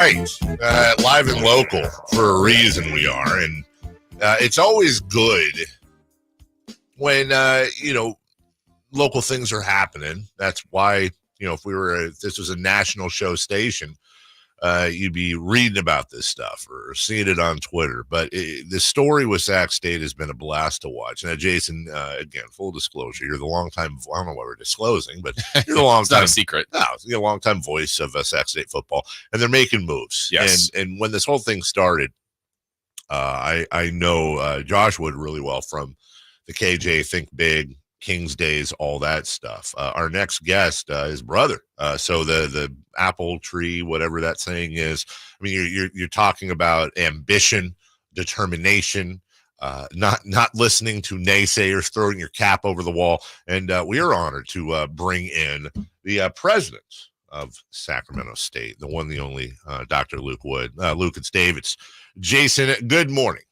Right. Live and local for a reason we are. And it's always good when, local things are happening. That's why, if this was a national show station, you'd be reading about this stuff or seeing it on Twitter. But the story with Sac State has been a blast to watch. Now, Jason, again, full disclosure, you're the longtime, I don't know what we're disclosing, but you're the longtime. It's not a secret. No, you're a longtime voice of Sac State football, and they're making moves. Yes. And when this whole thing started, I know Josh Wood really well from the KJ Think Big, King's Days, all that stuff. Our next guest, his brother. So the apple tree, whatever that saying is. I mean, you're talking about ambition, determination, not listening to naysayers, throwing your cap over the wall. And we are honored to bring in the president of Sacramento State, the one, the only, Dr. Luke Wood. Luke, it's Dave. It's Jason. Good morning.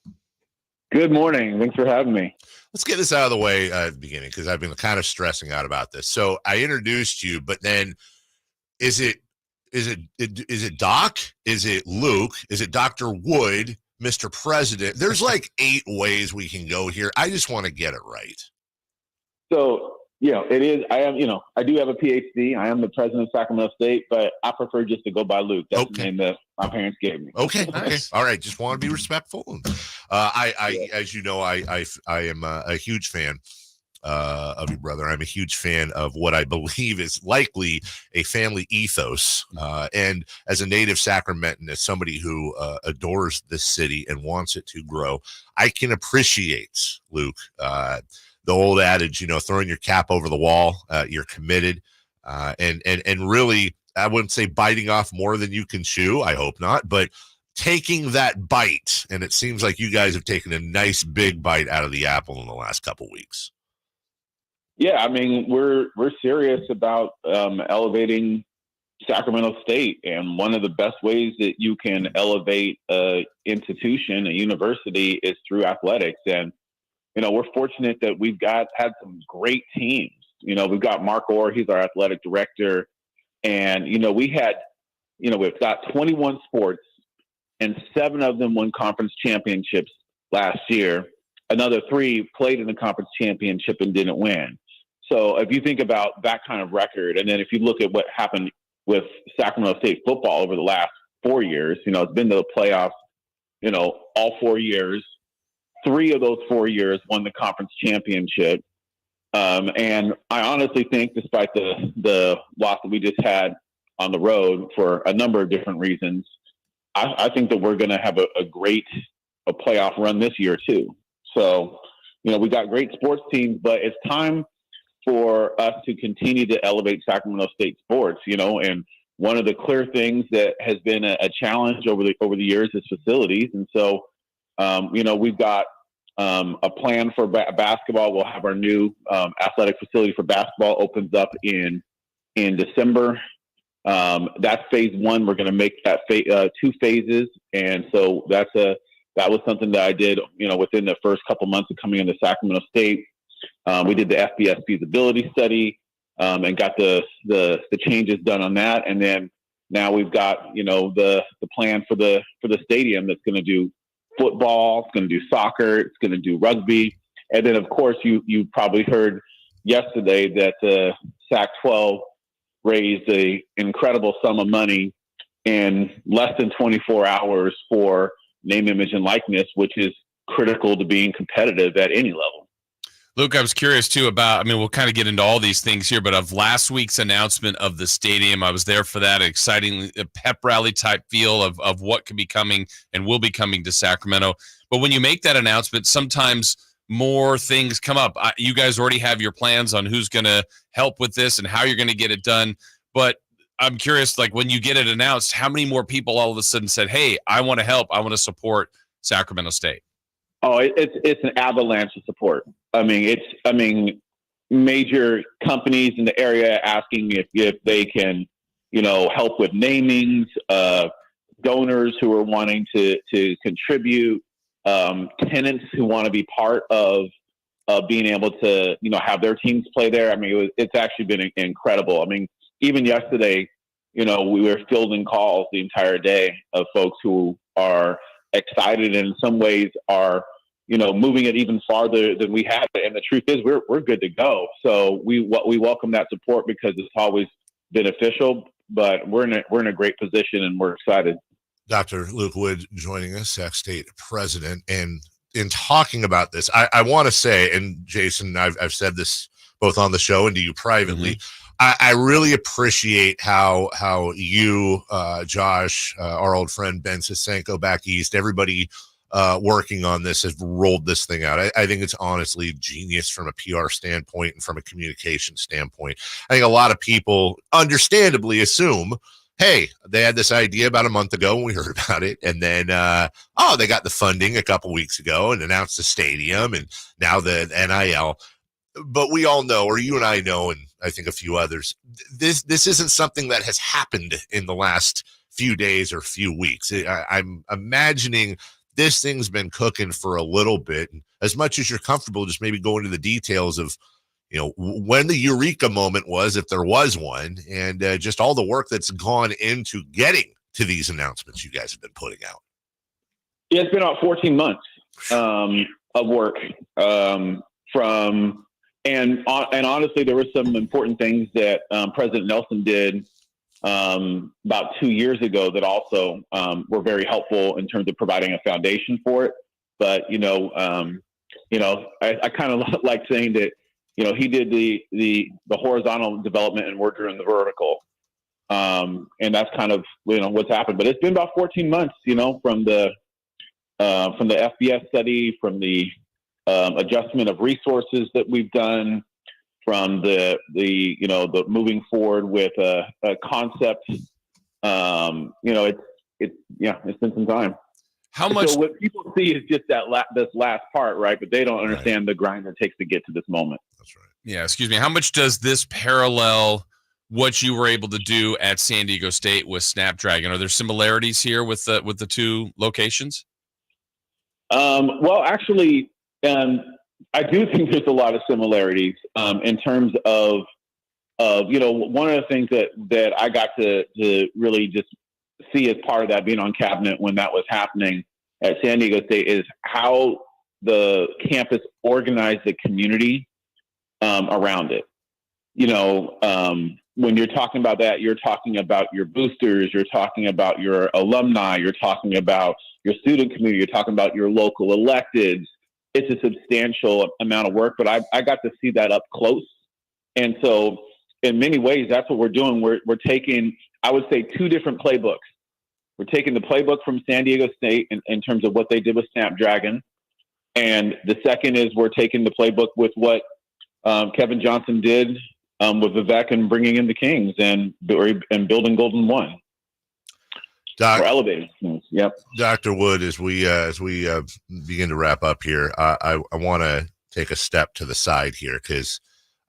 Good morning. Thanks for having me. Let's get this out of the way at the beginning, because I've been kind of stressing out about this. So I introduced you, but then is it Doc? Is it Luke? Is it Dr. Wood, Mr. President? There's like 8 ways we can go here. I just want to get it right. So, it is. I do have a PhD. I am the president of Sacramento State, but I prefer just to go by Luke. That's the name that my parents gave me. Okay. Nice. All right. Just want to be respectful. As you know, I am a huge fan of your brother. I'm a huge fan of what I believe is likely a family ethos. And as a native Sacramentan, as somebody who adores this city and wants it to grow, I can appreciate, Luke, the old adage, throwing your cap over the wall, you're committed, and really, I wouldn't say biting off more than you can chew. I hope not, but taking that bite. And it seems like you guys have taken a nice big bite out of the apple in the last couple weeks. Yeah. I mean, we're serious about elevating Sacramento State. And one of the best ways that you can elevate an institution, a university, is through athletics. And we're fortunate that we've had some great teams. We've got Mark Orr, he's our athletic director. And, we've got 21 sports, and 7 of them won conference championships last year. Another 3 played in the conference championship and didn't win. So if you think about that kind of record, and then if you look at what happened with Sacramento State football over the last 4 years, it's been to the playoffs, all 4 years. 3 of those 4 years won the conference championship. And I honestly think, despite the loss that we just had on the road for a number of different reasons, I think that we're going to have a great playoff run this year too. So, we got great sports teams, but it's time for us to continue to elevate Sacramento State sports, and one of the clear things that has been a challenge over the years is facilities. And so, we've got a plan for basketball. We'll have our new athletic facility for basketball opens up in December. That's phase 1. We're going to make that 2 phases. And so that was something that I did, within the first couple months of coming into Sacramento State. We did the FBS feasibility study and got the changes done on that. And then now we've got, the plan for the stadium that's going to do football, it's going to do soccer, it's going to do rugby. And then, of course, you probably heard yesterday that Sac-12 raised an incredible sum of money in less than 24 hours for name, image, and likeness, which is critical to being competitive at any level. Luke, I was curious too about, we'll kind of get into all these things here, but of last week's announcement of the stadium, I was there for that exciting pep rally type feel of what could be coming and will be coming to Sacramento. But when you make that announcement, sometimes more things come up. You guys already have your plans on who's going to help with this and how you're going to get it done. But I'm curious, like when you get it announced, how many more people all of a sudden said, hey, I want to help. I want to support Sacramento State. Oh, it's an avalanche of support. Major companies in the area asking if they can, help with namings, donors who are wanting to contribute, tenants who want to be part of being able to, have their teams play there. It's actually been incredible. Even yesterday, we were fielding calls the entire day of folks who are excited and in some ways are, moving it even farther than we have. And the truth is we're good to go. So we welcome that support because it's always beneficial, but we're in a great position and we're excited. Dr. Luke Wood joining us, Sac State president. And in talking about this, I want to say, and Jason, I've said this both on the show and to you privately, I really appreciate how you, Josh, our old friend Ben Sisenko back east, everybody working on this has rolled this thing out. I think it's honestly genius from a PR standpoint and from a communication standpoint. I think a lot of people understandably assume, hey, they had this idea about a month ago when we heard about it. And then, they got the funding a couple weeks ago and announced the stadium and now the NIL. But we all know, or you and I know, and I think a few others, this isn't something that has happened in the last few days or few weeks. I'm imagining this thing's been cooking for a little bit. And as much as you're comfortable, just maybe go into the details of, when the eureka moment was, if there was one, and just all the work that's gone into getting to these announcements you guys have been putting out. Yeah, it's been about 14 months of work and honestly, there were some important things that President Nelson did about 2 years ago that also were very helpful in terms of providing a foundation for it. But I kind of like saying that he did the horizontal development and we're doing the vertical, and that's kind of what's happened. But it's been about 14 months, from the FBS study, from the adjustment of resources that we've done, from the moving forward with a concept. It's been some time. How much? So what people see is just this last part, right? But they don't understand the grind it takes to get to this moment. That's right. Yeah, excuse me. How much does this parallel what you were able to do at San Diego State with Snapdragon? Are there similarities here with the two locations? Well, actually, I do think there's a lot of similarities in terms of one of the things that I got to really just see as part of that being on cabinet when that was happening at San Diego State is how the campus organized the community around it. When you're talking about that, you're talking about your boosters, you're talking about your alumni, you're talking about your student community, you're talking about your local electeds. It's a substantial amount of work, but I got to see that up close. And so in many ways, that's what we're doing. We're taking, I would say, two different playbooks. We're taking the playbook from San Diego State in terms of what they did with Snapdragon. And the second is we're taking the playbook with what Kevin Johnson did with Vivek and bringing in the Kings and building Golden One. We're elevating things. Yep. Dr. Wood, as we begin to wrap up here, I want to take a step to the side here because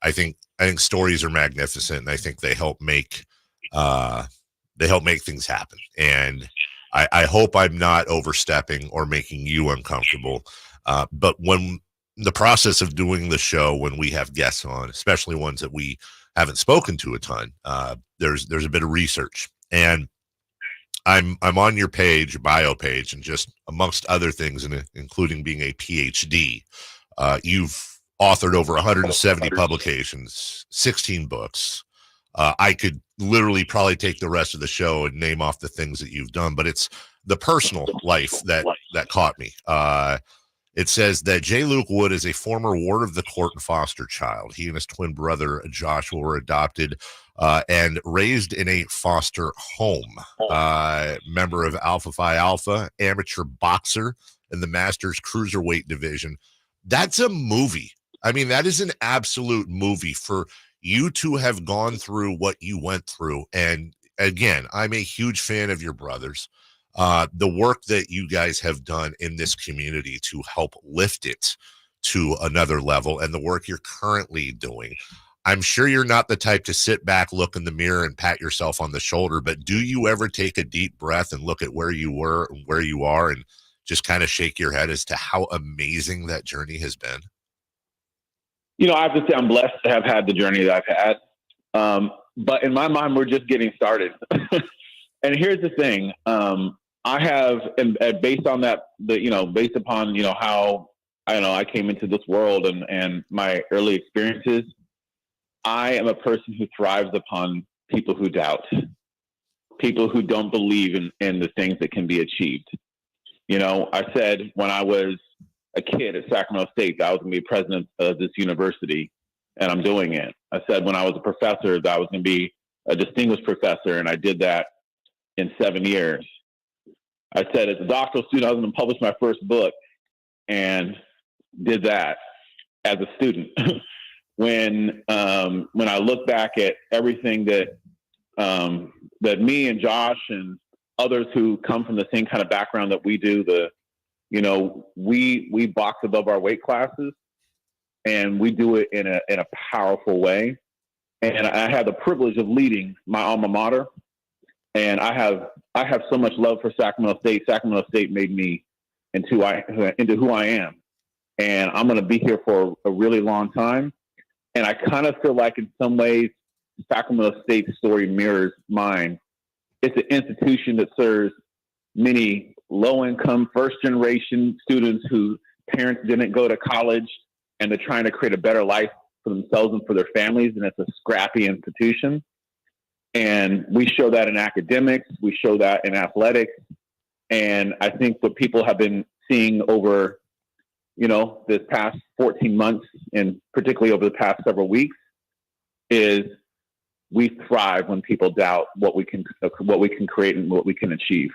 I think stories are magnificent and I think they help make things happen. And I hope I'm not overstepping or making you uncomfortable. But when the process of doing the show, when we have guests on, especially ones that we haven't spoken to a ton, there's a bit of research. And I'm on your bio page, and just amongst other things, including being a PhD, you've authored over 170 publications, 16 books. I could literally probably take the rest of the show and name off the things that you've done, but it's the personal life that caught me. It says that J. Luke Wood is a former ward of the court and foster child. He and his twin brother, Joshua, were adopted and raised in a foster home. Member of Alpha Phi Alpha, amateur boxer in the Masters Cruiserweight division. That's a movie. I mean, that is an absolute movie for you to have gone through what you went through. And again, I'm a huge fan of your brothers. The work that you guys have done in this community to help lift it to another level and the work you're currently doing. I'm sure you're not the type to sit back, look in the mirror and pat yourself on the shoulder, but do you ever take a deep breath and look at where you were and where you are and just kind of shake your head as to how amazing that journey has been? I have to say I'm blessed to have had the journey that I've had. but in my mind, we're just getting started. And here's the thing. I have, and based on that, based upon, how, I came into this world and my early experiences, I am a person who thrives upon people who doubt, people who don't believe in the things that can be achieved. I said when I was a kid at Sacramento State that I was going to be president of this university, and I'm doing it. I said when I was a professor that I was going to be a distinguished professor, and I did that in 7 years. I said as a doctoral student I was going to publish my first book, and did that as a student. When I look back at everything that me and Josh and others who come from the same kind of background that we do, we box above our weight classes, and we do it in a powerful way. And I have the privilege of leading my alma mater, and I have so much love for Sacramento State. Sacramento State made me into who I am, and I'm going to be here for a really long time. And I kind of feel like in some ways Sacramento State's story mirrors mine. It's an institution that serves many low-income, first-generation students whose parents didn't go to college, and they're trying to create a better life for themselves and for their families, and it's a scrappy institution. And we show that in academics. We show that in athletics. And I think what people have been seeing over, this past 14 months, and particularly over the past several weeks, is we thrive when people doubt what we can create and what we can achieve.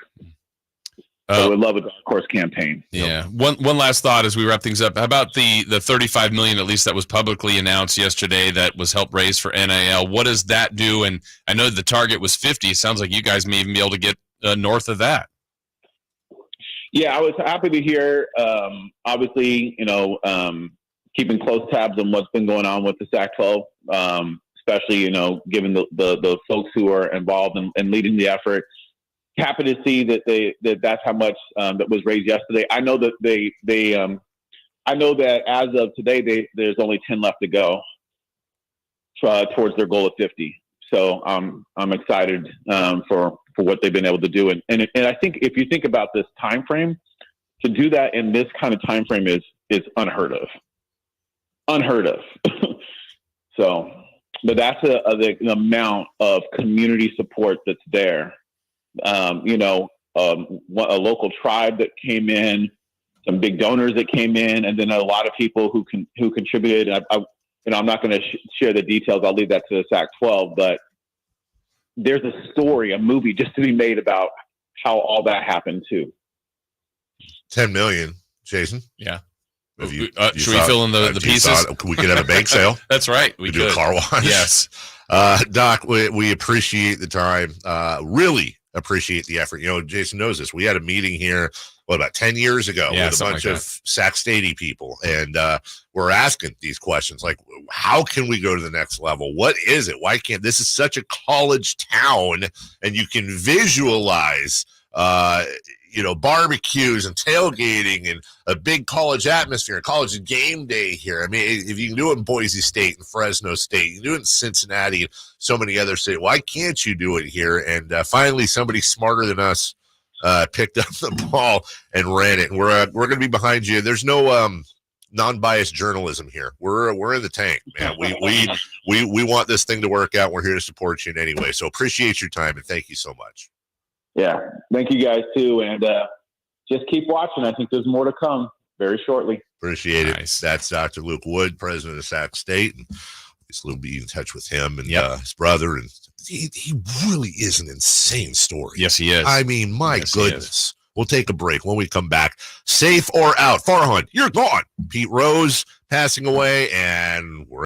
So we love a dark horse campaign. Yeah. One last thought as we wrap things up. How about the $35 million, at least that was publicly announced yesterday, that was help raise for NIL? What does that do? And I know the target was 50. It sounds like you guys may even be able to get north of that. Yeah, I was happy to hear. Obviously, keeping close tabs on what's been going on with the Sac-12, especially given the folks who are involved in leading the effort. Happy to see that's how much that was raised yesterday. I know that I know that as of today, there's only 10 left to go towards their goal of 50. So I'm excited for what they've been able to do. And I think if you think about this time frame, to do that in this kind of time frame is unheard of. So, but that's the amount of community support that's there. A local tribe that came in, some big donors that came in, and then a lot of people who contributed. I'm not going to share the details. I'll leave that to the Sac-12. But there's a movie just to be made about how all that happened too. 10 million, Jason. Yeah. Should we fill in the pieces? We could have a bake sale. That's right. We could do a car wash. Yes. Doc, we appreciate the time. Really appreciate the effort. Jason knows this. We had a meeting here, about 10 years ago with a bunch of Sac State people. And we're asking these questions like, how can we go to the next level? What is it? Why can't this is such a college town, and you can visualize barbecues and tailgating and a big college atmosphere, college game day here. I mean, if you can do it in Boise State and Fresno State, you can do it in Cincinnati and so many other states. Why can't you do it here? And finally, somebody smarter than us picked up the ball and ran it. And we're going to be behind you. There's no non-biased journalism here. We're in the tank, man. We want this thing to work out. We're here to support you in any way. So appreciate your time and thank you so much. Yeah, thank you guys too, and just keep watching. I think there's more to come very shortly. Appreciate it. Nice. That's Dr. Luke Wood, president of Sac State, and we'll be in touch with him and his brother. And he really is an insane story. Yes, he is. I mean, my goodness. We'll take a break. When we come back, safe or out, Farhan, you're gone. Pete Rose passing away, and we're